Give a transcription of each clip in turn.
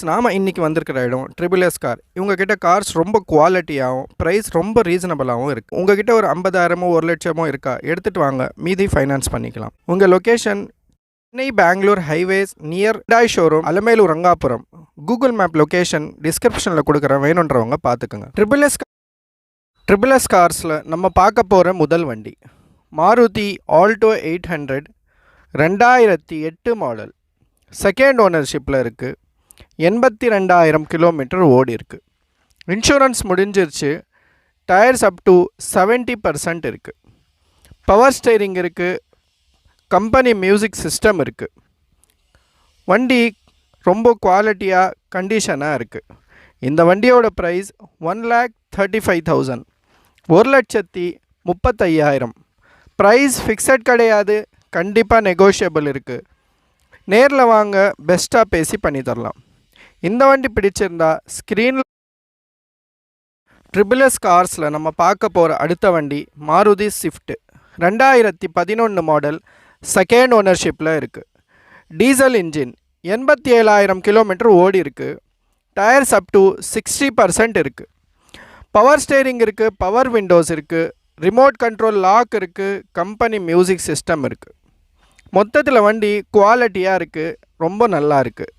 நாம இன்னைக்கு வந்திருக்கிற இடம் ட்ரிபிள் எஸ் கார். இவங்க கிட்ட கார்ஸ் ரொம்ப குவாலிட்டியாகவும் ப்ரைஸ் ரொம்ப ரீசனபிளாகவும் இருக்குது. உங்ககிட்ட ஒரு 50,000 1,00,000 இருக்கா, எடுத்துகிட்டு வாங்க, மீதி ஃபைனான்ஸ் பண்ணிக்கலாம். உங்கள் location Chennai Bangalore highways near Hyundai showroom, Alamelur Rangapuram. Google map location டிஸ்கிரிப்ஷனில் கொடுக்குறேன், வேணுன்றவங்க பார்த்துக்குங்க. ட்ரிபிள் எஸ் கார்ஸில் நம்ம பார்க்க போகிற முதல் வண்டி மாருதி ஆல்டோ 800, 2008 மாடல். செகண்ட் ஓனர்ஷிப்பில் இருக்குது. 82,000 கிலோமீட்டர் ஓடி இருக்குது. இன்சூரன்ஸ் முடிஞ்சிருச்சு. டயர்ஸ் அப் டு 70% இருக்குது. பவர் ஸ்டேரிங் இருக்குது. கம்பெனி மியூசிக் சிஸ்டம் இருக்குது. வண்டி ரொம்ப குவாலிட்டியாக கண்டிஷனாக இருக்குது. இந்த வண்டியோட ப்ரைஸ் 1,35,000, 1,35,000. ப்ரைஸ் ஃபிக்ஸட் கிடையாது, கண்டிப்பாக நெகோஷியபிள் இருக்குது. நேரில் வாங்க, பெஸ்ட்டாக பேசி பண்ணி தரலாம். இந்த வண்டி பிடிச்சிருந்தா ஸ்க்ரீனில் ட்ரிபிள் எஸ் கார்ஸில் நம்ம பார்க்க போகிற அடுத்த வண்டி மாருதி ஸ்விஃப்ட், 2011 மாடல். செகண்ட் ஓனர்ஷிப்பில் இருக்குது. டீசல் இன்ஜின், 87,000 கிலோமீட்டர் ஓடி இருக்குது. டயர்ஸ் அப் டு 60% இருக்குது. பவர் ஸ்டேரிங் இருக்குது. பவர் விண்டோஸ் இருக்குது. ரிமோட் கண்ட்ரோல் லாக் இருக்குது. கம்பெனி மியூசிக் சிஸ்டம் இருக்குது. மொத்தத்தில் வண்டி குவாலிட்டியாக இருக்குது, ரொம்ப நல்லா இருக்குது.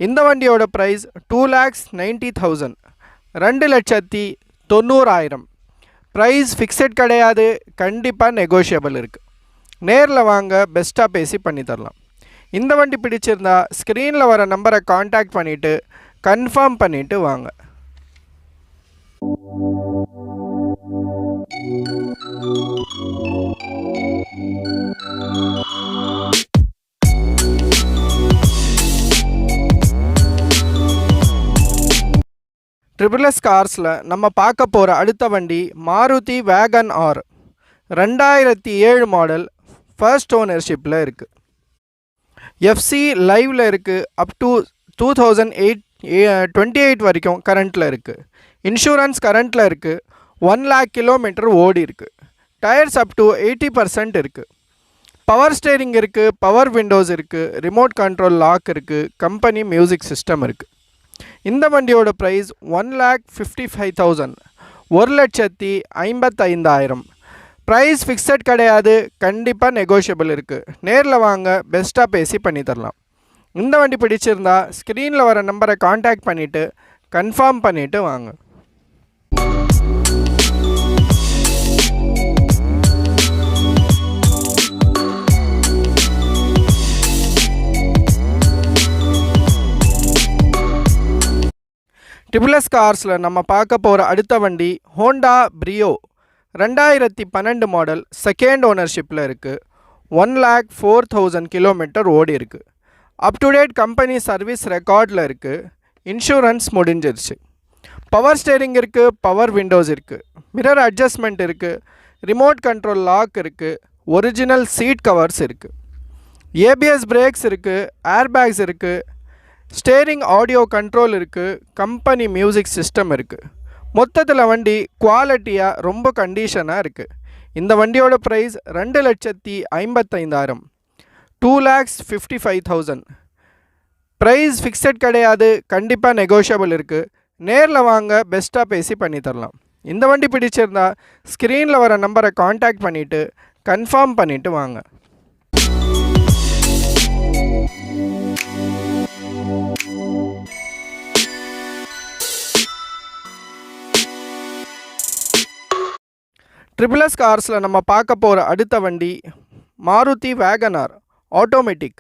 இந்த வண்டியோட ப்ரைஸ் 2,90,000, 2,90,000. ப்ரைஸ் ஃபிக்ஸட் கிடையாது, கண்டிப்பாக நெகோஷியபிள் இருக்குது. நேரில் வாங்க, பெஸ்ட்டாக பேசி பண்ணி தரலாம். இந்த வண்டி பிடிச்சிருந்தா ஸ்க்ரீனில் வர நம்பரை காண்டாக்ட் பண்ணிவிட்டு கன்ஃபார்ம் பண்ணிவிட்டு வாங்க. ட்ரிபிள் எஸ் கார்ஸில் நம்ம பார்க்க போகிற அடுத்த வண்டி மாருதி வேகன் ஆர், 2007 மாடல். ஃபர்ஸ்ட் ஓனர்ஷிப்பில் இருக்குது. எஃப்சி லைவில் இருக்குது. அப் டு 2028 வரைக்கும் கரண்ட்டில் இருக்குது. இன்சூரன்ஸ் கரண்ட்டில் இருக்குது. 1,00,000 கிலோமீட்டர் ஓடி இருக்குது. டயர்ஸ் அப் டு 80% இருக்குது. பவர் ஸ்டேரிங் இருக்குது. பவர் விண்டோஸ் இருக்குது. ரிமோட் கண்ட்ரோல் லாக் இருக்குது. கம்பெனி மியூசிக் சிஸ்டம் இருக்குது. இந்த வண்டியோட ப்ரைஸ் 1,55,000, 1,55,000. ப்ரைஸ் ஃபிக்ஸட் கிடையாது, கண்டிப்பாக நெகோஷியபிள் இருக்குது. நேரில் வாங்க, பெஸ்ட்டாக பேசி பண்ணி தரலாம். இந்த வண்டி பிடிச்சிருந்தா ஸ்க்ரீனில் வர நம்பரை காண்டாக்ட் பண்ணிவிட்டு கன்ஃபார்ம் பண்ணிவிட்டு வாங்க. ட்ரிபிள் எஸ் கார்ஸில் நம்ம பார்க்க போகிற அடுத்த வண்டி ஹோண்டா பிரியோ, 2012 மாடல். செகண்ட் ஓனர்ஷிப்பில் இருக்குது. 1,04,000 கிலோமீட்டர் ஓடி இருக்குது. Up to date company service ரெக்கார்டில் இருக்குது. இன்சூரன்ஸ் முடிஞ்சிருச்சு. பவர் ஸ்டேரிங் இருக்குது. பவர் விண்டோஸ் இருக்குது. மிரர் அட்ஜஸ்ட்மெண்ட் இருக்குது. ரிமோட் கண்ட்ரோல் லாக் இருக்குது. ஒரிஜினல் சீட் கவர்ஸ் இருக்குது. ஏபிஎஸ் பிரேக்ஸ் இருக்குது. ஏர்பேக்ஸ் இருக்குது. ஸ்டேரிங் ஆடியோ கண்ட்ரோல் இருக்குது. கம்பெனி மியூசிக் சிஸ்டம் இருக்குது. மொத்தத்தில் வண்டி குவாலிட்டியாக ரொம்ப கண்டிஷனாக இருக்குது. இந்த வண்டியோட ப்ரைஸ் 2,55,000, 2,55,000. ப்ரைஸ் ஃபிக்ஸட் கிடையாது, கண்டிப்பாக நெகோஷியபிள் இருக்குது. நேரில் வாங்க, பெஸ்ட்டாக பேசி பண்ணி தரலாம். இந்த வண்டி பிடிச்சிருந்தா ஸ்க்ரீனில் வர நம்பரை காண்டாக்ட் பண்ணிவிட்டு கன்ஃபார்ம் பண்ணிவிட்டு வாங்க. ட்ரிபிள் எஸ் கார்ஸில் நம்ம பார்க்க போகிற அடுத்த வண்டி மாருதி வேகன் ஆர் ஆட்டோமேட்டிக்,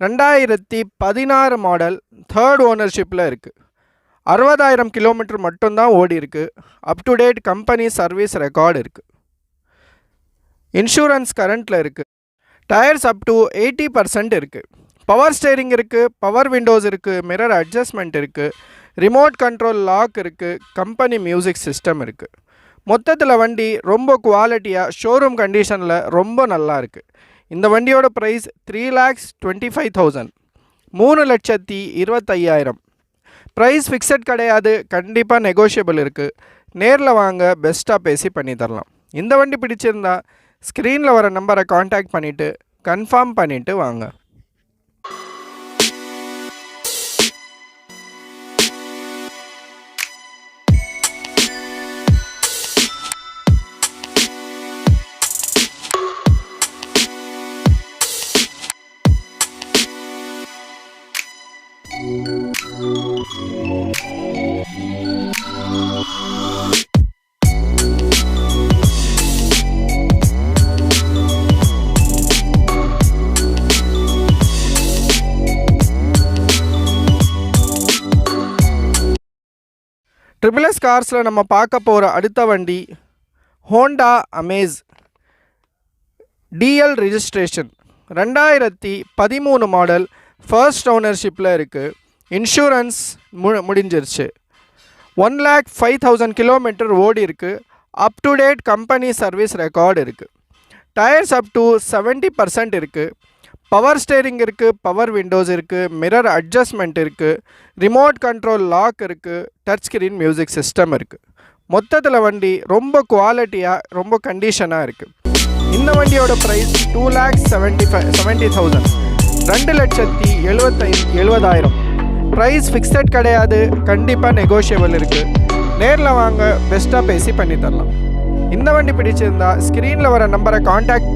2016 மாடல். தேர்ட் ஓனர்ஷிப்பில் இருக்குது. 60,000 கிலோமீட்டர் மட்டும்தான் ஓடி இருக்குது. Up to date company service record இருக்குது. இன்சூரன்ஸ் கரண்ட்டில் இருக்குது. டயர்ஸ் அப் டு 80% இருக்குது. பவர் ஸ்டேரிங் இருக்குது. பவர் விண்டோஸ் இருக்குது. மிரர் அட்ஜஸ்ட்மெண்ட் இருக்குது. ரிமோட் கண்ட்ரோல் லாக் இருக்குது. கம்பெனி மியூசிக் சிஸ்டம் இருக்குது. மொத்தத்தில் வண்டி ரொம்ப குவாலிட்டியாக ஷோரூம் கண்டிஷனில் ரொம்ப நல்லா இருக்குது. இந்த வண்டியோட ப்ரைஸ் 3,25,000, 3,25,000. ப்ரைஸ் ஃபிக்ஸட் கிடையாது, கண்டிப்பாக நெகோஷியபிள் இருக்குது. நேரில் வாங்க, பெஸ்ட்டாக பேசி பண்ணி தரலாம். இந்த வண்டி பிடிச்சிருந்தா ஸ்க்ரீனில் வர நம்பரை காண்டாக்ட் பண்ணிவிட்டு கன்ஃபார்ம் பண்ணிவிட்டு வாங்க. ட்ரிபிள் எஸ் கார்ஸில் நம்ம பார்க்க போகிற அடுத்த வண்டி Honda Amaze DL registration 2013 model, first ஓனர்ஷிப்பில் இருக்குது. இன்சூரன்ஸ் முடிஞ்சிருச்சு. 1,05,000 கிலோமீட்டர் ஓடி இருக்குது. Up to date company service record இருக்குது. டயர்ஸ் அப் டு 70% இருக்குது. பவர் ஸ்டேரிங் இருக்குது, பவர் விண்டோஸ் இருக்குது, மிரர் அட்ஜஸ்ட்மெண்ட் இருக்குது, ரிமோட் கண்ட்ரோல் லாக் இருக்குது, டச் ஸ்க்ரீன் மியூசிக் சிஸ்டம் இருக்குது. மொத்தத்தில் வண்டி ரொம்ப குவாலிட்டியாக ரொம்ப கண்டிஷனாக இருக்குது. இந்த வண்டியோட ப்ரைஸ் 2,70,000, 2,70,000. ப்ரைஸ் ஃபிக்ஸட் கிடையாது, கண்டிப்பாக நெகோஷியபிள் இருக்குது. நேரில் வாங்க, பெஸ்ட்டாக பேசி பண்ணி தரலாம். இந்த வண்டி பிடிச்சிருந்தா ஸ்க்ரீனில் வர நம்பரை காண்டாக்ட்